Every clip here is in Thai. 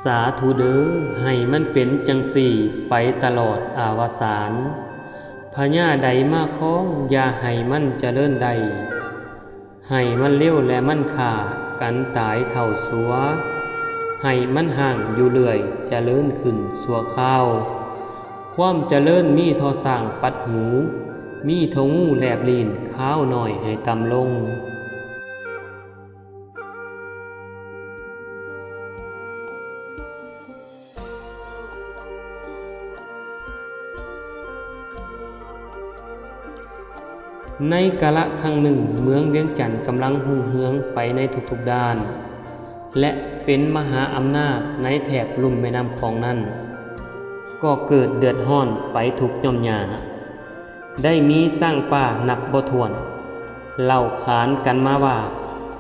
สาธุเด้อให้มันเป็นจังสี่ไปตลอดอาวสานพญาใดมาคล้องอย่าให้มันเจริญใดให้มันเลี้ยวและมันขากันตายเท่าสัวให้มันห่างอยู่เรื่อยเจริญขึ้นสัวข้าวความเจริญมีทอสร้างปัดหูมีทงูแลบลีนข้าวหน่อยให้ต่ำลงในกาลครั้งหนึ่งเมืองเวียงจันทร์กำลังรุ่งเรืองไปในทุกๆด้านและเป็นมหาอำนาจในแถบลุ่มแม่น้ำคลองนั้นก็เกิดเดือดร้อนไปทุกย่อมหญ้าได้มีสร้างป่านับบ่ถ้วนเล่าขานกันมาว่า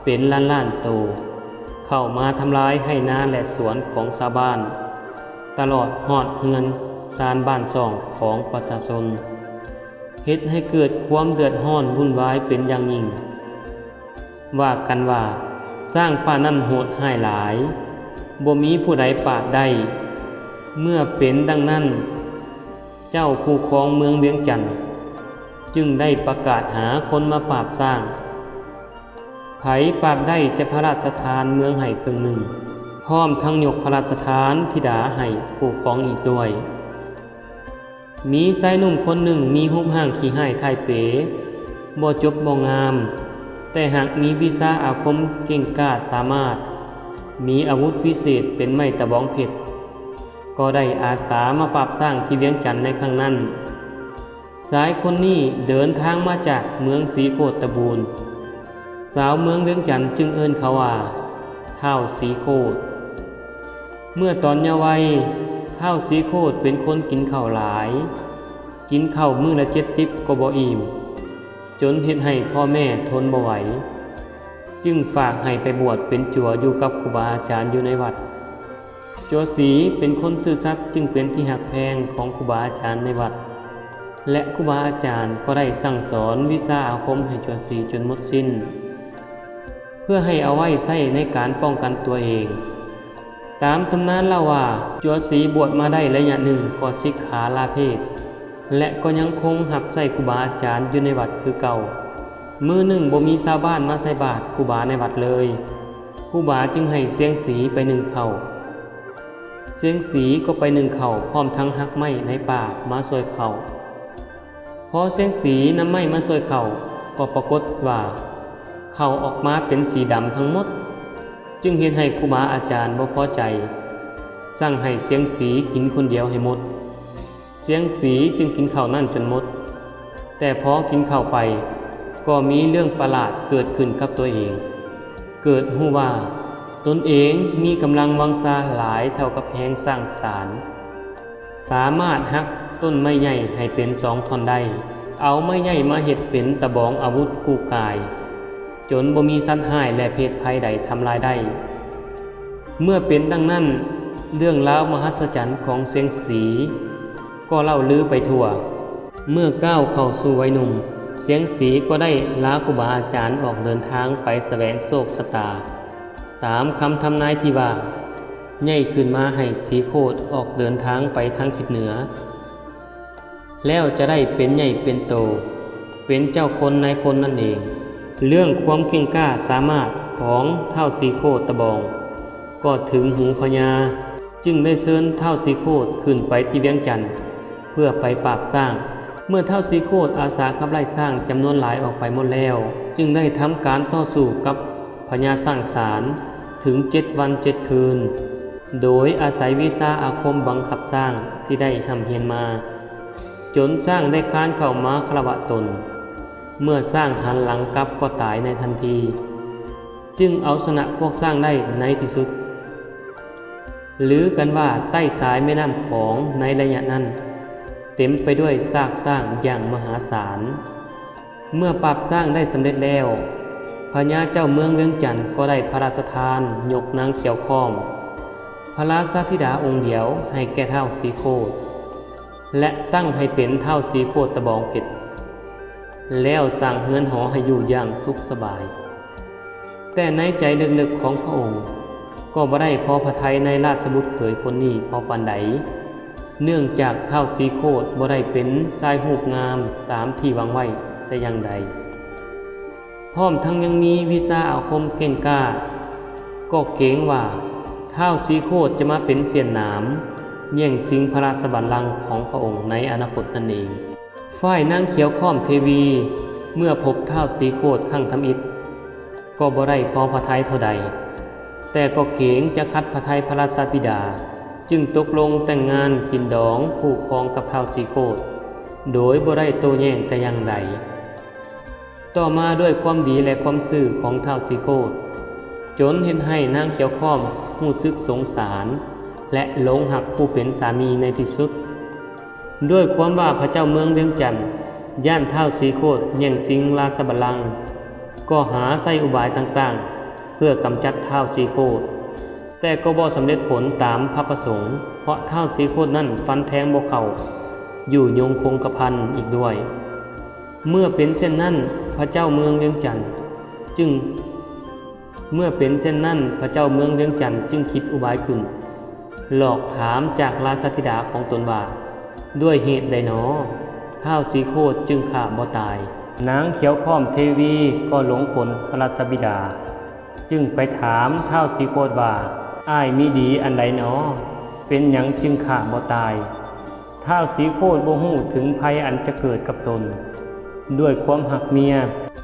เป็นล้านๆโตเข้ามาทำลายให้นาและสวนของชาวบ้านตลอดฮอดเฮือนซานบ้านซ่องของประชาชนเฮ็ดให้เกิดความเดือดร้อนวุ่นวายเป็นอย่างยิ่งว่ากันว่าสร้างป่านั้นโหดร้ายหลายบ่มีผู้ใดปราบได้เมื่อเป็นดังนั้นเจ้าผู้ครองเมืองเวียงจันทน์จึงได้ประกาศหาคนมาปราบสร้างไผปราบได้จะพระราชทานเมืองให้ครึ่งหนึ่งพร้อมทั้งยกพระราชทานธิดาให้ผู้ครองอีกด้วยมีชายหนุ่มคนหนึ่งมีรูปร่างขี้ร้ายท้ายเป๋บ่จบบ่งามแต่หากมีวิชาอาคมเก่งกล้าสามารถมีอาวุธวิเศษเป็นไม้ตะบองเพชรก็ได้อาสามาปราบสร้างที่เวียงจันทน์ในครั้งนั้นชายคนนี้เดินทางมาจากเมืองศรีโคตบูรณ์สาวเมืองเวียงจันทน์จึงเอิ้นเขาว่าท้าวศรีโคตเมื่อตอนเยาว์วัยท้าวศรีโคตเป็นคนกินข้าวหลายกินข้าวมื้อละ7 ติ๊บก็บ่อิ่มจนเฮ็ดให้พ่อแม่ทนบ่ไหวจึงฝากให้ไปบวชเป็นจั่วอยู่กับครูบาอาจารย์อยู่ในวัดจั่วศรีเป็นคนซื่อสัตย์จึงเป็นที่หักแพงของครูบาอาจารย์ในวัดและครูบาอาจารย์ก็ได้สั่งสอนวิชาอาคมให้จั่วศรีจนหมดสิ้นเพื่อให้เอาไว้ใช้ในการป้องกันตัวเองตามตำนานเล่าว่าจั่วศรีบวชมาได้ระยะหนึ่งก็สิกขาลาเพศและก็ยังคงหับใส่ครูบาอาจารย์อยู่ในวัดคือเก่ามื้อหนึ่งบ่มีชาวบ้านมาใส่บาตรครูบาในวัดเลยครูบาจึงให้เสียงสีไป1 เข้าเสียงสีก็ไป1 เข้าพร้อมทั้งหักไม้ในป่ามาช่วยเผาพอเสียงสีนำไม้มาช่วยเข่าก็ปรากฏว่าเข่าออกมาเป็นสีดำทั้งหมดจึงเฮ็ดให้ครูบาอาจารย์บ่พอใจสั่งให้เสียงสีกินคนเดียวให้หมดเสียงสีจึงกินข้าวนั่นจนหมดแต่พอกินข้าวไปก็มีเรื่องประหลาดเกิดขึ้นกับตัวเองเกิดรู้ว่าตนเองมีกำลังวังชาหลายเท่ากับแหงสร้างสารสามารถหักต้นไม้ใหญ่ให้เป็น2 ท่อนได้เอาไม้ใหญ่มาเฮ็ดเป็นตะบองอาวุธคู่กายจนบ่มีสัตว์ร้ายและเพศภัยใดทำลายได้เมื่อเป็นดังนั้นเรื่องราวมหัศจรรย์ของเสียงสีก็เล่าลือไปทั่วเมื่อก้าวเข้าสู่วัยหนุ่มเสียงสีก็ได้ลาครูบาอาจารย์ออกเดินทางไปแสวงโชคชะตาตามคำทำนายที่ว่าใหญ่ขึ้นมาให้สีโคตออกเดินทางไปทางทิศเหนือแล้วจะได้เป็นใหญ่เป็นโตเป็นเจ้าคนนายคนนั่นเองเรื่องความเก่งกล้าสามารถของท้าวศรีโคตบองก็ถึงหูพญาจึงได้เชิญท้าวศรีโคตขึ้นไปที่เวียงจันทน์เพื่อไปปราบสร้างเมื่อท้าวศรีโคตอาสาขับไล่สร้างจำนวนหลายออกไปหมดแล้วจึงได้ทำการต่อสู้กับพญาสร้างสารถึง7 วัน7 คืนโดยอาศัยวิชาอาคมบังคับสร้างที่ได้ร่ำเรียนมาจนสร้างได้ค้านเข้ามาคารวะตนเมื่อสร้างหันหลังกลับก็ตายในทันทีจึงเอาชนะพวกสร้างได้ในที่สุดลือกันว่าใต้สายแม่น้ำของในระยะนั้นเต็มไปด้วยซากสร้างอย่างมหาศาลเมื่อปราบสร้างได้สำเร็จแล้วพญาเจ้าเมืองเวียงจันทน์ก็ได้พระราชทานยกนางเขียวข้อมพระราชธิดาองค์เดียวให้แก่ท้าวศรีโคตและตั้งให้เป็นท้าวศรีโคตบองเพชรแล้วสร้างเฮือนหอให้อยู่อย่างสุขสบายแต่ในใจลึกๆของพระองค์ ก็ ก็บ่ได้พอพระทัยในราชบุตรเขยคนนี้พอปานใดเนื่องจากท้าวสีโคตบ่ได้เป็นชายรูปงามตามที่หวังไว้แต่อย่างใดพร้อมทั้งยังมีวิชาอาคมเก่งกล้าก็เกรงว่าท้าวสีโคตจะมาเป็นเสี้ยนหนามแย่งชิงพระราชบัลลังก์ของพระองค์ในอนาคตนั่นเองฝ่ายนางเขียวข้อมเทวีเมื่อพบท้าวสีโคตครั้งทำอิฐก็บ่ได้พอพระทัยเท่าใดแต่ก็เกรงจะขัดพระทัยพระราชบิดาจึงตกลงแต่งงานกินดองคู่ครองกับท้าวสีโคตโดยบ่ได้โต้แย้งแต่อย่างใดต่อมาด้วยความดีและความซื่อของท้าวสีโคตจนเห็นให้นางเขียวข้อมรู้สึกสงสารและหลงหักผู้เป็นสามีในที่สุดด้วยความว่าพระเจ้าเมืองเวียงจันทน์ย่านท้าวสีโคตแย่งชิงราชบัลลังก์ก็หาใส่อุบายต่างๆเพื่อกำจัดท้าวสีโคตแต่ก็บ่สำเร็จผลตามพระประสงค์เพราะท้าวสีโคตนั้นฟันแทงบ่เข้าอยู่ยงคงกระพันอีกด้วยเมื่อเป็นเช่นนั้นพระเจ้าเมืองเวียงจันทน์จึงคิดอุบายขึ้นหลอกถามจากราชธิดาของตนว่าด้วยเหตุใดหนอท้าวสีโคตจึงฆ่าบ่ตายนางเขียวข้อมเทวีก็หลงกลพระราชบิดาจึงไปถามท้าวสีโคตว่าอ้ายมีดีอันใดหนอเป็นหยังจึงฆ่าบ่ตายท้าวสีโคตบ่ฮู้ถึงภัยอันจะเกิดกับตนด้วยความหักเมีย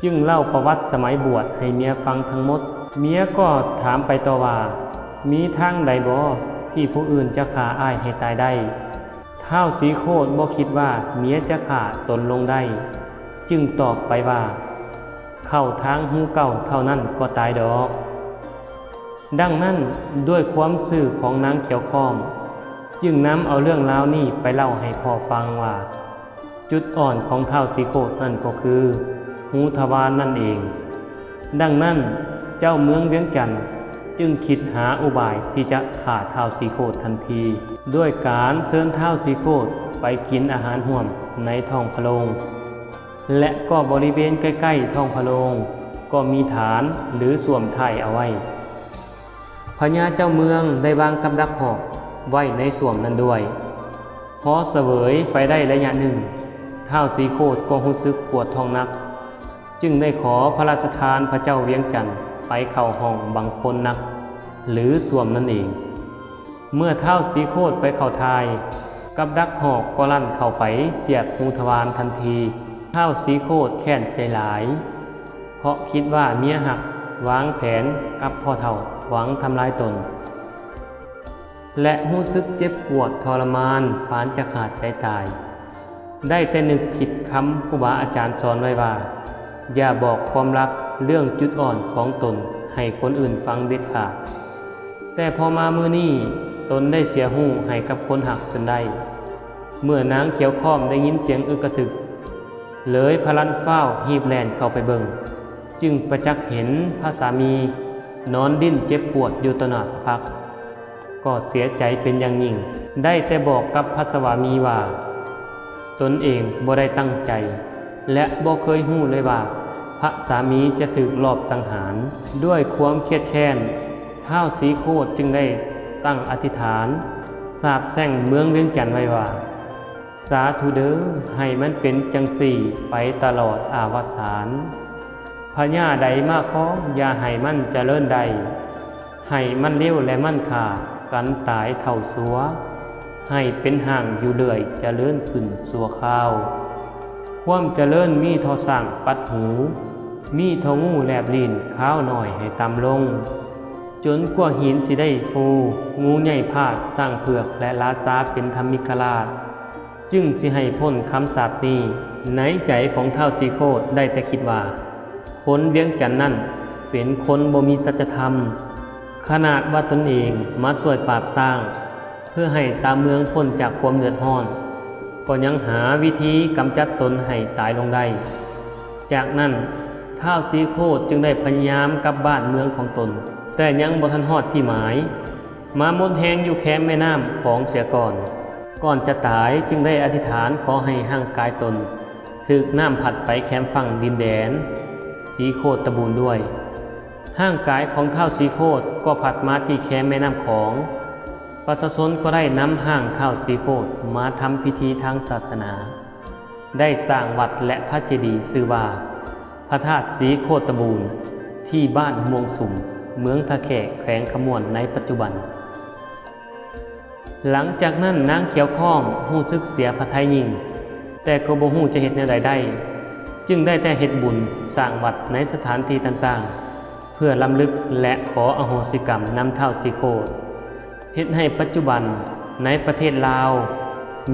จึงเล่าประวัติสมัยบวชให้เมียฟังทั้งหมดเมียก็ถามไปต่อว่ามีทางใดบ่ที่ผู้อื่นจะฆ่าอ้ายให้ตายได้ท้าวสีโคตบ่คิดว่าเมียจะฆ่าตนลงได้จึงตอบไปว่าเข้าทางหูเก่าเท่านั้นก็ตายดอกดังนั้นด้วยความซื่อของนางเขียวข้อมจึงนำเอาเรื่องราวนี้ไปเล่าให้พ่อฟังว่าจุดอ่อนของท้าวสีโคตนั่นก็คือหูทวารนั่นเองดังนั้นเจ้าเมืองเวียงจันทน์จึงคิดหาอุบายที่จะฆ่าท้าวสีโคตทันทีด้วยการเชิญท้าวสีโคตไปกินอาหารร่วมในท้องพระโรงและก็บริเวณใกล้ๆท้องพระโรงก็มีฐานหรือส่วมไถ่เอาไว้พญาเจ้าเมืองได้วางกับดักหอกไว้ในส่วมนั้นด้วยพอเสวยไปได้ระยะหนึ่งท้าวสีโคตก็รู้สึกปวดท้องนักจึงได้ขอพระราชทานพระเจ้าเวียงจันทน์ไปเข้าห้องบังคนนักหรือส่วมนั่นเองเมื่อท้าวสีโคตไปเข้าทายกับดักหอกก็ลั่นเข้าไปเสียบหูทวารทันทีท้าวสีโคตแค้นใจหลายเพราะคิดว่าเมียหักวางแผนกับพ่อเฒ่าหวังทำลายตนและรู้สึกเจ็บปวดทรมานปานจะขาดใจตายได้แต่นึกผิดคำครูบาอาจารย์สอนไว้ว่าอย่าบอกความลับเรื่องจุดอ่อนของตนให้คนอื่นฟังเด็ดขาดแต่พอมามื้อนี้ตนได้เสียหู้ให้กับคนหักจนได้เมื่อนางเขียวข้อมได้ยินเสียงอึกกระทึกเลยพลันฟ้าวหีบแล่นเข้าไปเบิ่งจึงประจักษ์เห็นพระสามีนอนดิ้นเจ็บปวดอยู่ต่อหน้าพระพักตร์ก็เสียใจเป็นอย่างยิ่งได้แต่บอกกับพระสวามีว่าตนเองบ่ได้ตั้งใจและบ่เคยฮู้เลยว่าพระสามีจะถูกลอบสังหารด้วยความเครียดแค้นท้าวสีโคตจึงได้ตั้งอธิษฐานสาปแช่งเมืองเวียงจันทน์ไว้ว่าสาธุเด้อให้มันเป็นจังสี่ไปตลอดอาวสานพญาใดมาค้องอย่าให้มันเจริญใดให้มันเลี้ยวและมันขาดกันตายเท่าสัวให้เป็นห่างอยู่เรื่อยเจริญขึ้นสัวข้าวความเจริญมีเท่าสั่งปัดหูมีเท่างูแลบลิ้นข้าวหน่อยให้ต่ำลงจนกว่าหินสิได้ฟูงูใหญ่พาดสร้างเผือกและลาซาเป็นธรรมิกราชจึงสิให้พ้นคำสาปนี้ในใจของท้าวสีโคตได้แต่คิดว่าคนเวียงจันทน์นั่นเป็นคนบ่มีสัจธรรมขนาดว่าตนเองมาช่วยปราบสร้างเพื่อให้ชาวเมืองพ้นจากความเดือดร้อนก็ยังหาวิธีกำจัดตนให้ตายลงได้จากนั้นท้าวสีโคตจึงได้พยายามกลับบ้านเมืองของตนแต่ยังบ่ทันฮอดที่หมายมามดแหงอยู่แคมป์แม่น้ำของเสียก่อนจะตายจึงได้อธิษฐานขอให้ห่างกายตนถูกน้ำผัดไปแคมป์ฝั่งดินแดนสีโคตบูรณ์ด้วย ห้างกายของท้าวสีโคตรก็ผัดมาที่แคมแม่น้ำของประชาชนก็ได้นำห้างท้าวสีโคตรมาทำพิธีทางศาสนาได้สร้างวัดและพระเจดีย์ชื่อว่าพระธาตุสีโคตบูรณ์ที่บ้านม่วงสุมเมืองทะแขกแขวงขมวนในปัจจุบันหลังจากนั้นนางเขียวข้องฮู้สึกเสียพระทัยยิ่งแต่ก็บ่ฮู้จะเฮ็ดแนวใดได้จึงได้แต่เฮ็ดบุญสร้างวัดในสถานที่ต่างๆเพื่อรำลึกและขออโหสิกรรมนำท้าวสีโคตรเฮ็ดให้ปัจจุบันในประเทศลาว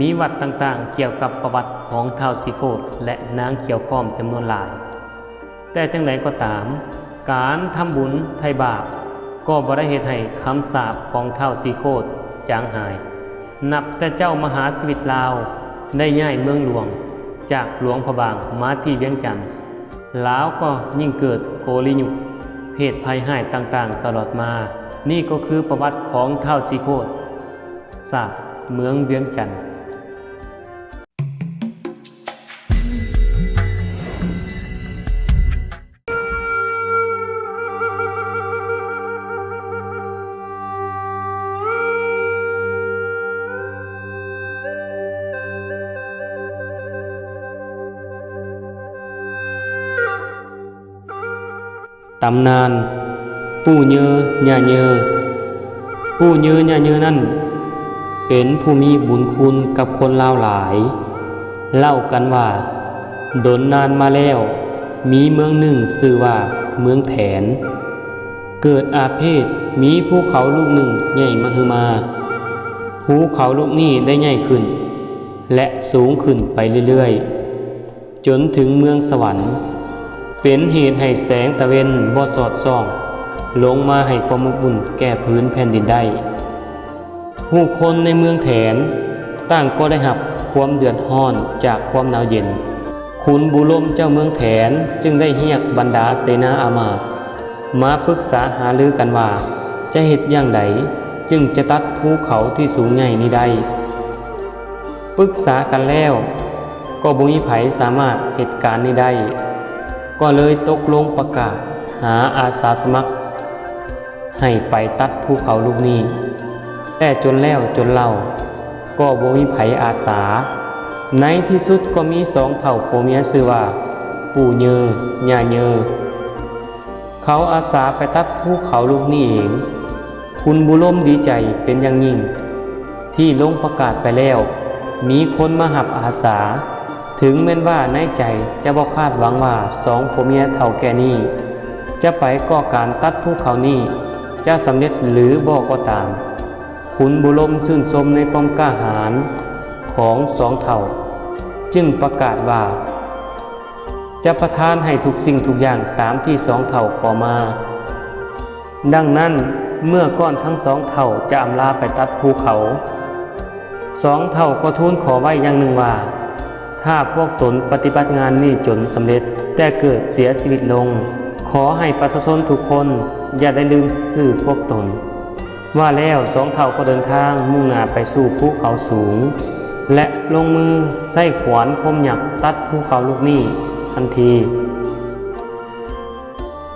มีวัดต่างๆเกี่ยวกับประวัติของท้าวสีโคตรและนางเขียวข้อมจำนวนหลายแต่จังไดก็ตามการทำบุญไถ่บาปก็บ่ได้เฮ็ดให้คำสาปของท้าวสีโคตรจางหายนับแต่เจ้ามหาชีวิตลาวได้ย้ายเมืองหลวงจากหลวงพระบางมาที่เวียงจันทน์ลาวก็ยิ่งเกิดโกลิยุคเพศภัยหายต่างๆตลอดมานี่ก็คือประวัติของท้าวสีโคตรศาสตร์เมืองเวียงจันทน์ตำนานปู่เยอย่าเยอปู่เยอย่าเยอนั่นเป็นผู้มีบุญคุณกับคนลาวหลายเล่ากันว่าดนนานมาแล้วมีเมืองหนึ่งชื่อว่าเมืองแถนเกิดอาเพศมีภูเขาลูกหนึ่งใหญ่มหึมาภูเขาลูกนี้ได้ใหญ่ขึ้นและสูงขึ้นไปเรื่อยๆจนถึงเมืองสวรรค์เป็นเหตุให้แสงตะเวนบ่สอดส่องลงมาให้ความอบอุ่นแก่พื้นแผ่นดินได้ผู้คนในเมืองแถนต่างก็ได้รับความเดือดร้อนจากความหนาวเย็นขุนบุลมเจ้าเมืองแถนจึงได้เรียกบรรดาเสนาอามาตย์มาปรึกษาหารือกันว่าจะเฮ็ดอย่างใดจึงจะตัดภูเขาที่สูงใหญ่นี้ได้ปรึกษากันแล้วก็บ่มีไผสามารถเหตุการณ์นี้ได้ก็เลยตกลงประกาศหาอาสาสมัครให้ไปตัดภูเขาลูกนี้แต่จนแล้วจนเล่าก็บ่มีไผอาสาในที่สุดก็มี2เผ่าผัวเมียชื่อว่าปู่เยอย่าเยอเขาอาสาไปตัดภูเขาลูกนี้เองคุณบุลมดีใจเป็นอย่างยิ่งที่ลงประกาศไปแล้วมีคนมารับอาสาถึงแม้นว่าในใจจะบ่คาดหวังว่า2ผัวเมียเฒ่าแก่นี้จะไปก่อการตัดภูเขานี้จะสำเร็จหรือบ่ก็ตามขุนบุลมชื่นชมในความกล้าหาญของ2เฒ่าจึงประกาศว่าจะประทานให้ทุกสิ่งทุกอย่างตามที่2เฒ่าขอมาดังนั้นเมื่อก่อนทั้ง2เฒ่าจะอำลาไปตัดภูเขา2เฒ่าก็ทูลขอไว้อย่างหนึ่งว่าถ้าพวกตนปฏิบัติงานนี้จนสำเร็จแต่เกิดเสียชีวิตลงขอให้ประชาชนทุกคนอย่าได้ลืมชื่อพวกตนว่าแล้ว2เฒ่าก็เดินทางมุ่งหน้าไปสู่ภูเขาสูงและลงมือใช้ขวานคมหยักตัดภูเขาลูกนี้ทันที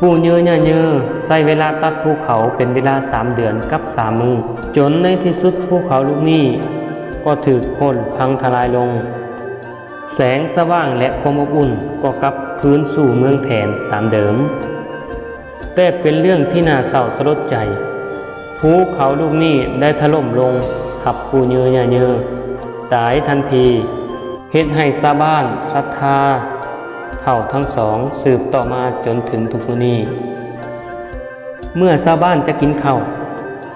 ปู่เยออย่าเยอใช้เวลาตัดภูเขาเป็นเวลา3 เดือนกับ3 มื้อจนในที่สุดภูเขาลูกนี้ก็ถูกโค่นพังทลายลงแสงสว่างและความอบอุ่นก็กลับคืนสู่เมืองแถนตามเดิมแต่เป็นเรื่องที่น่าเศร้าสลดใจภูเขาลูกนี้ได้ถล่มลงทับปู่เยอย่าเยอตายทันทีเฮ็ดให้ชาวบ้านศรัทธาเฒ่าทั้งสองสืบต่อมาจนถึงทุกวันนี้เมื่อชาวบ้านจะกินข้าว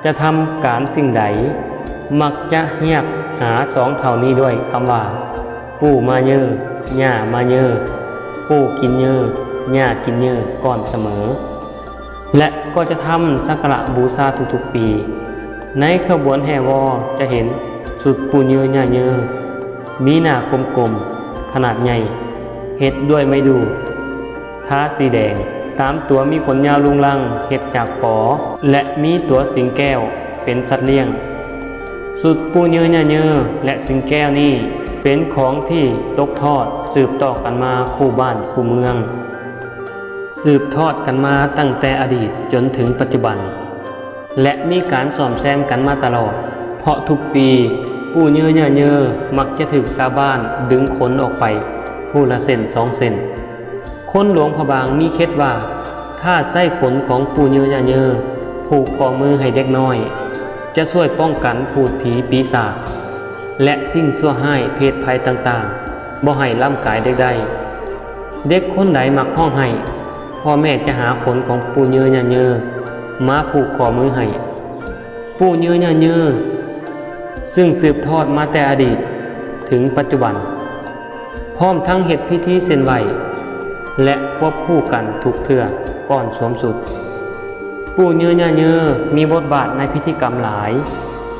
จะทำการสิ่งใดมักจะเรียกหา2เฒ่านี้ด้วยคำว่าปู่มาเยอย่ามาเยอปู่กินเยอย่ากินเยอก่อนเสมอและก็จะทำสักการะบูชาทุกๆปีในขบวนแห่วอจะเห็นสุดปู่เยอย่าเยอมีหน้ากลมๆขนาดใหญ่เฮ็ดด้วยไม้ดูทาสีแดงตามตัวมีขนยาวลุงลังเฮ็ดจากฝอและมีตัวสิงแก้วเป็นสัตว์เลี้ยงสุดปู่เยอย่าเยอและสิงแก้วนี้เป็นของที่ตกทอดสืบต่อกันมาคู่บ้านคู่เมือง สืบทอดกันมาตั้งแต่อดีตจนถึงปัจจุบันและมีการซ่อมแซมกันมาตลอดเพราะทุกปีปู่เยือมักจะถึกชาวบ้านดึงขนออกไปผู้ละเส้น2 เส้นคนหลวงพระบางมีเคล็ดว่าถ้าใส่ขนของปู่เยือผูกข้อมือให้เด็กน้อยจะช่วยป้องกันพูดผีปีศาจและสิ่งชั่วร้ายเพศภัยต่างๆบ่ให้ล้ำกายเด็กได้เด็กคนใดมักห้องให้พ่อแม่จะหาขนของปู่เยือมาผูกข้อมือให้ปู่เยือซึ่งสืบทอดมาแต่อดีตถึงปัจจุบันพร้อมทั้งเฮ็ดพิธีเส้นไหว้และควบคู่กันทุกเทื่อก่อนสวมสุดปู่เยือมีบทบาทในพิธีกรรมหลาย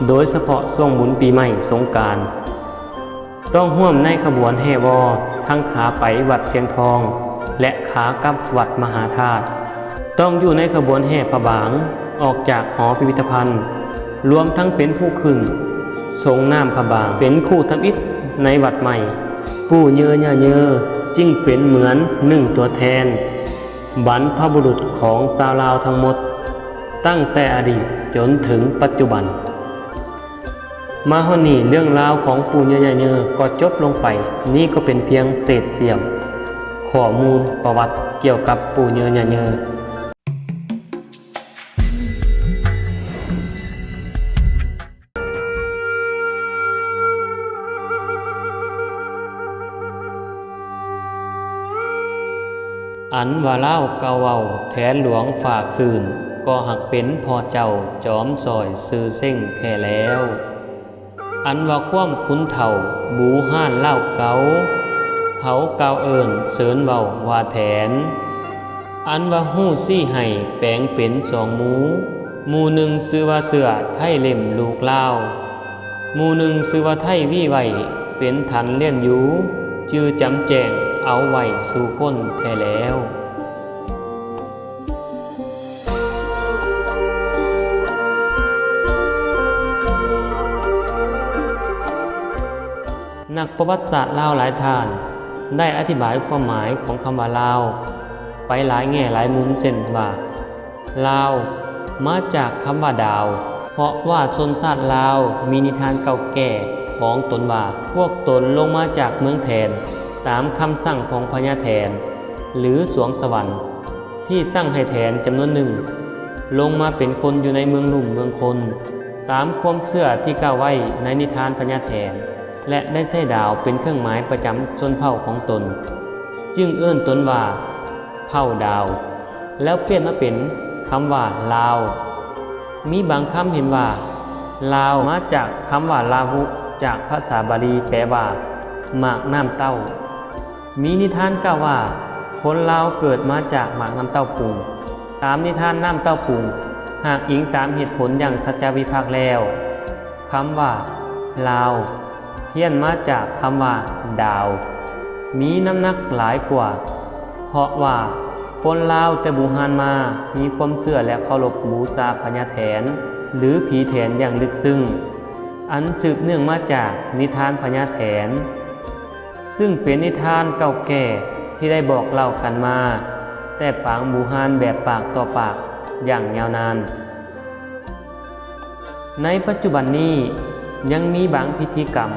โดยเฉพาะช่วงบุญปีใหม่สงกรานต์ต้องร่วมในขบวนแห่วอทั้งขาไปวัดเชียงทองและขากลับวัดมหาธาตุต้องอยู่ในขบวนแห่พระบางออกจากหอพิพิธภัณฑ์รวมทั้งเป็นผู้ขึ้นทรงน้ำพระบางเป็นคู่ทำอิฐในวัดใหม่ปู่เยือจึงเป็นเหมือน1 ตัวแทนบรรพบุรุษของชาวลาวทั้งหมดตั้งแต่อดีตจนถึงปัจจุบันมาฮอดนี้เรื่องราวของปู่เยือก็จบลงไปนี่ก็เป็นเพียงเศษเสี้ยวข้อมูลประวัติเกี่ยวกับปู่เยืออันว่าเล่าเก่าเว้าแทนหลวงฝากคืนก็หักเป็นพ่อเจ้าจอมซอยซื้อเส้งแท้แล้วอันว่าความคุ้นเฒ่าบูห้านเล่าเก่าเขากล่าวเอิ้นเสริญเว้าว่าแทนอันว่าฮู้ซี่ให้แปลงเป็น2 หมู่หนึ่งชื่อว่าเสือไทยเล่มลูกลาวหมู่หนึ่งชื่อว่าไทยวี่ไว้เป็นทันเลี้ยนอยู่ชื่อจำแจงเอาไว้สู่คนแท้แล้วนักประวัติศาสตร์ลาวหลายท่านได้อธิบายความหมายของคำว่าลาวไปหลายแง่หลายมุมเช่นว่าลาวมาจากคำว่าดาวเพราะว่าชนชาติลาวมีนิทานเก่าแก่ของตนว่าพวกตนลงมาจากเมืองแทนตามคำสั่งของพญาแทนหรือสวงสวรรค์ที่สั่งให้แทนจำนวนหนึ่งลงมาเป็นคนอยู่ในเมืองลุ่มเมืองคนตามความเชื่อที่กล่าวไว้ในนิทานพญาแทนและได้ใช้ดาวเป็นเครื่องหมายประจำชนเผ่าของตนจึงเอิ้นตนว่าเผ่าดาวแล้วเปลี่ยนมาเป็นคำว่าลาวมีบางคำเห็นว่าลาวมาจากคำว่าลาวุจากภาษาบาลีแปลว่าหมากน้ำเต้ามีนิทานกล่าวว่าคนลาวเกิดมาจากหมากน้ำเต้าปูตามนิทานน้ำเต้าปูหากอิงตามเหตุผลอย่างสัจจวิภักษ์แล้วคำว่าลาวเพี้ยนมาจากคำว่าดาวมีน้ำหนักหลายกว่าเพราะว่าคนลาวแต่บูฮานมามีความเชื่อและเคารพบูชาพญาแถนหรือผีแถนอย่างลึกซึ้งอันสืบเนื่องมาจากนิทานพญาแถนซึ่งเป็นนิทานเก่าแก่ที่ได้บอกเล่ากันมาแต่ปางบูฮานแบบปากต่อปากอย่างยาวนานในปัจจุบันนี้ยังมีบางพิธีกรรม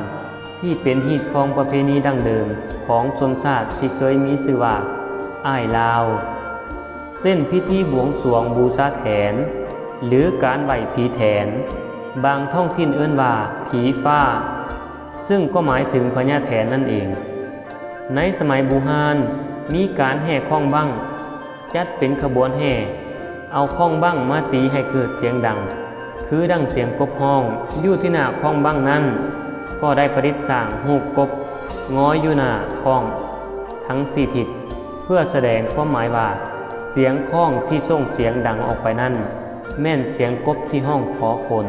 ที่เป็นฮีตของประเพณีดั้งเดิมของชนชาติที่เคยมีชื่อว่าอ้ายลาวเส้นพิธีบวงสรวงบูชาแถนหรือการไหว้ผีแถนบางท้องถิ่นเอิ้นว่าผีฟ้าซึ่งก็หมายถึงพญาแถนนั่นเองในสมัยบูฮานมีการแห่ข้องบั้งจัดเป็นขบวนแห่เอาข้องบั้งมาตีให้เกิดเสียงดังคือดังเสียงกบห้องอยู่ที่หน้าข้องบั้งนั้นก็ได้ประดิษฐ์สร้างรูปกบง้อยอยู่หน้าข้องทั้ง4 ทิศเพื่อแสดงความหมายว่าเสียงข้องที่ส่งเสียงดังออกไปนั้นแม่นเสียงกบที่ห้องขอคน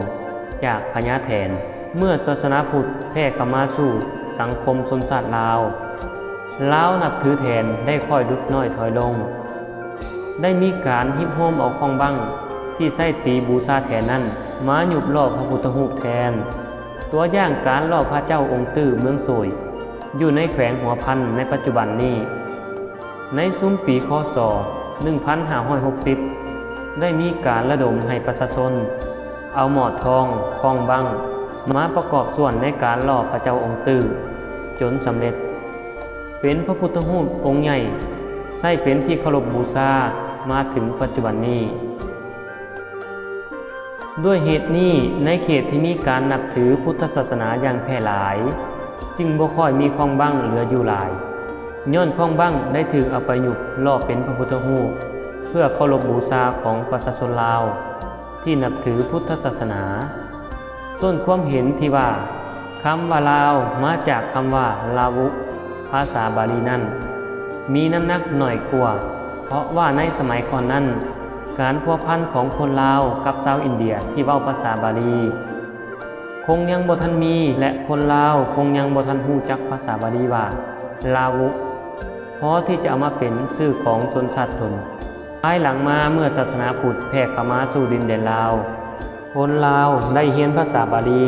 จากพญาแถนเมื่อศาสนาพุทธแพร่เข้ามาสู่สังคมชนชาติลาวนับถือแทนได้ค่อยลดน้อยถอยลงได้มีการฮิปโฮมเอาข้องบั้งที่ใช้ตีบูชาแทนนั้นมาหยุบล่อพระพุทธรูปแทนตัวอย่างการล่อพระเจ้าองค์ตื้อเมืองโสยอยู่ในแขวงหัวพันในปัจจุบันนี้ในซุ้มปีคศ 1560ได้มีการระดมให้ประชาชนเอาหมอดทองคองบังมาประกอบส่วนในการหล่อพระเจ้าองค์ตื้อจนสำเร็จเป็นพระพุทธรูปองค์ใหญ่ใช้เป็นที่เคารพบูชามาถึงปัจจุบันนี้ด้วยเหตุนี้ในเขตที่มีการนับถือพุทธศาสนาอย่างแพร่หลายจึงบ่ค่อยมีคองบังเหลืออยู่หลายย้อนคองบังได้ถูกเอาไปยุบหล่อเป็นพระพุทธรูปเพื่อเคารพบูชาของประชาชนลาวที่นับถือพุทธศาสนาส่วนความเห็นที่ว่าคำว่าลาวมาจากคำว่าลาวุภาษาบาลีนั้นมีน้ำหนักหน่อยกว่าเพราะว่าในสมัยก่อนนั้นการพัวพันของคนลาวกับชาวอินเดียที่เว้าภาษาบาลีคงยังบ่ทันมีและคนลาวคงยังบ่ทันรู้จักภาษาบาลีว่าลาวุพอที่จะเอามาเป็นชื่อของชนชาติตนภายหลังมาเมื่อศาสนาพุทธแผ่เข้ามาสู่ดินแดนลาวคนลาวได้เรียนภาษาบาลี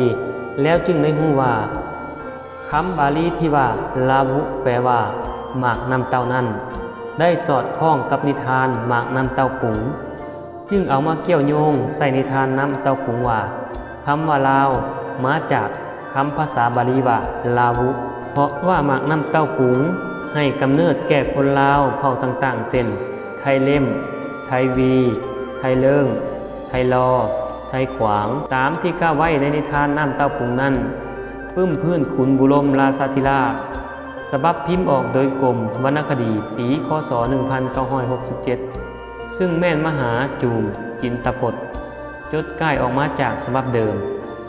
แล้วจึงได้รู้ว่าคำบาลีที่ว่าลาวุแปลว่าหมากน้ำเต้านั้นได้สอดคล้องกับนิทานหมากน้ำเต้าปุ๋งจึงเอามาเกี่ยวโยงใส่นิทานน้ำเต้าปุ๋งว่าคำว่าลาวมาจากคำภาษาบาลีว่าลาวุเพราะว่าหมากน้ำเต้าปุ๋งให้กำเนิดแก่คนลาวเผ่าต่างๆเช่นไทยเล่มไทยวีไทยเลิงไทยลอไทยขวางตามที่กล่าวไว้ในนิทานน้ำเต้าปุ๋งนั้นปึ้มพื้นขุนบุรมราชาธิราชฉบับพิมพ์ออกโดยกรมวรรณคดีปีคศ1967ซึ่งแม่นมหาจูมจินตพจน์จดก่ายออกมาจากฉบับเดิม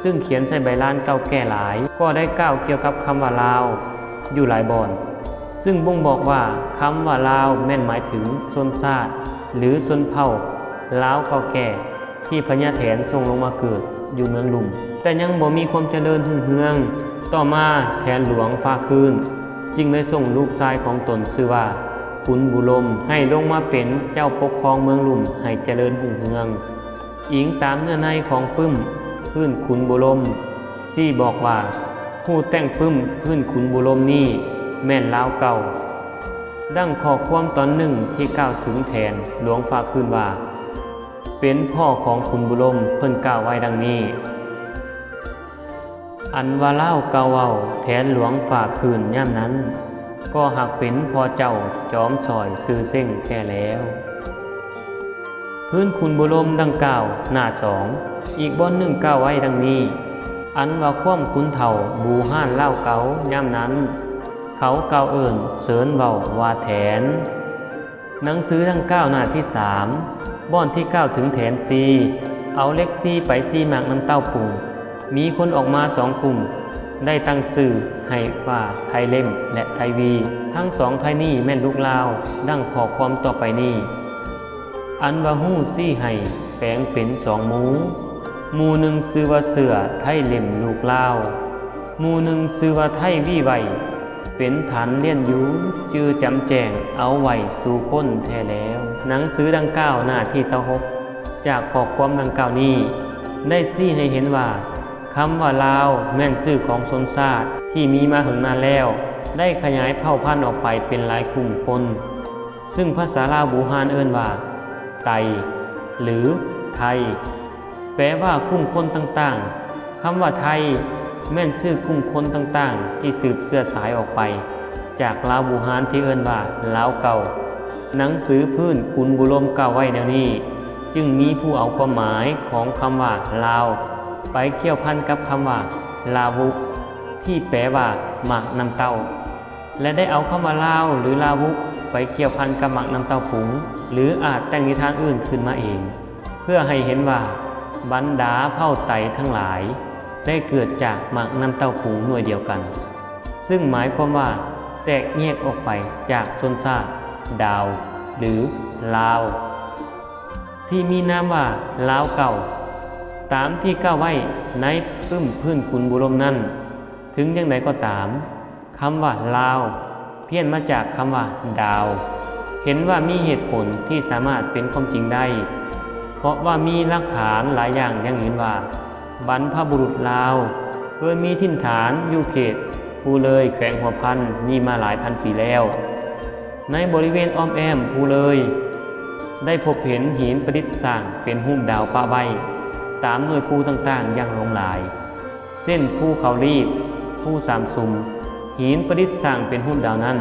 ซึ่งเขียนใส่ใบลานเก่าแก่หลายก็ได้กล่าวเกี่ยวกับคำว่าลาวอยู่หลายบ่อนซึ่งบ่งบอกว่าคำว่าลาวแม่นหมายถึงชนชาติหรือชนเผ่าลาวเก่าแก่ที่พญาแถนทรงลงมาเกิดอยู่เมืองลุมแต่ยังบ่มีความเจริญรุ่งเรืองต่อมาแทนหลวงฟ้าคืนจึงได้ส่งลูกชายของตนชื่อว่าขุนบุรมให้ลงมาเป็นเจ้าปกครองเมืองลุมให้เจริญรุ่งเรืองอิงตามเนื้อในของพื้นขุนบุรมที่บอกว่าผู้แต่งพื้นขุนบุรมนี้แม่นลาวเก่าดังข้อความตอนหนึ่งที่กล่าวถึงแทนหลวงฟ้าคืนว่าเป็นพ่อของขุนบุรมเพิ่นกล่าวไว้ดังนี้อันว่าลาวเก่าเว้าแทนหลวงฟ้าคืนย่ำนั้นก็หากเป็นพ่อเจ้าจอมสอยซื่อเส้งแท้แล้วพื้นขุนบุรมดังกล่าวหน้า2อีกบ่อนหนึ่งกล่าวไว้ดังนี้อันว่าความขุนเฒ่าบูห้านเล่าเก่าย่ำนั้นเขาเก่าเอิ่นเสริญเว้าว่าแถนหนังสือดังกล่าวหน้าที่3บ่อนที่กล่าวถึงแถนซีเอาเล็กซีไปซีหมากน้ำเต้าปุ๋งมีคนออกมา2กลุ่มได้ตั้งชื่อให้ว่าไทยเล่มและไทยวีทั้ง2ไทยนี่แม่นลูกลาวดังข้อความต่อไปนี้อันว่าฮู้ซี่ให้แปลงเป็น2หมู่หนึ่งชื่อว่าเสือไทยเล่มลูกลาวหมู่หนึ่งชื่อว่าไทยวีไว้เป็นฐานเรียนอยู่จือจำแจงเอาไว้สู่พ้นแท้แล้วหนังสือดังกล่าวหน้าที่26จากข้อความดังกล่าวนี้ได้ชี้ให้เห็นว่าคำว่าลาวแม่นชื่อของชนชาติที่มีมาถึงนานแล้วได้ขยายเผ่าพันธุ์ออกไปเป็นหลายกลุ่มคนซึ่งภาษาลาวบูฮานเอิ้นว่าไตหรือไทยแปลว่ากลุ่มคนต่างๆคำว่าไทยแม่นชื่อกลุ่มคนต่างๆที่สืบเชื้อสายออกไปจากลาวบูฮานที่เอิ้นว่าลาวเก่าหนังสือพื้นขุนบุรมกล่าวไว้แนวนี้จึงมีผู้เอาความหมายของคำว่าลาวไปเกี่ยวพันกับคำว่าลาวุที่แปลว่าหมากน้ำเต้าและได้เอาคำว่าลาวหรือลาวุไปเกี่ยวพันกับหมากน้ำเต้าผงหรืออาจแต่งนิทานอื่นขึ้นมาเองเพื่อให้เห็นว่าบรรดาเผ่าไตทั้งหลายได้เกิดจากหมากน้ำเต้าผงหน่วยเดียวกันซึ่งหมายความว่าแตกแยกออกไปจากชนชาติดาวหรือลาวที่มีนามว่าลาวเก่าตามที่กล่าวไว้ในพื้นขุนบุรมนั้นถึงอย่างไรก็ตามคำว่าลาวเพี้ยนมาจากคำว่าดาวเห็นว่ามีเหตุผลที่สามารถเป็นความจริงได้เพราะว่ามีหลักฐานหลายอย่างยังเห็นว่าบรรพบุรุษลาวเคยมีถิ่นฐานอยู่เขตภูเลยแขวงหัวพันนี่มาหลายพันปีแล้วในบริเวณอ้อมแอมภูเลย ได้พบเห็นหินประดิษฐ์สร้างเป็นรูปดาวปะไว้ตามหน่วยภูต่างๆอย่างหลงหลายเช่นภูเขารีบภูสามซุมหินประดิษฐ์สร้างเป็นรูปดาวนั้น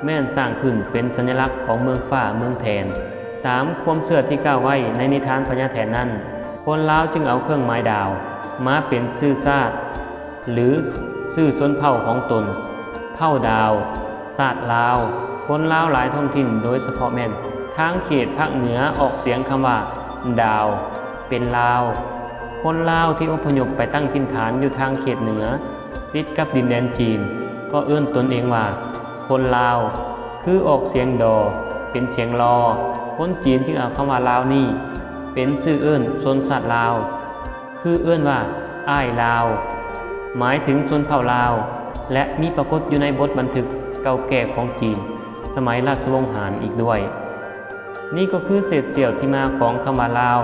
แม่นสร้างขึ้นเป็นสัญลักษณ์ของเมืองฟ้าเมืองแทนตามความเชื่อที่กล่าวไว้ในนิทานพญาแถนนั้นคนลาวจึงเอาเครื่องหมายดาวมาเป็นชื่อชาติหรือชื่อชนเผ่าของตนเผ่าดาวชาติลาวคนลาวหลายท้องถิ่นโดยเฉพาะแม่นทางเขตภาคเหนือออกเสียงคำว่าดาวเป็นลาวคนลาวที่อพยพไปตั้งถิ่นฐานอยู่ทางเขตเหนือติดกับดินแดนจีนก็เอื้อนตนเองว่าคนลาวคือออกเสียงดอเป็นเสียงรอคนจีนจึงเอาคำว่าลาวนี่เป็นชื่อเอื้อนชนชาติลาวคือเอื้อนว่าอ้ายลาวหมายถึงชนเผ่าลาวและมีปรากฏอยู่ในบทบันทึกเก่าแก่ของจีนสมัยราชวงศ์หานอีกด้วยนี่ก็คือเศษเสี้ยวที่มาของคำว่าลาว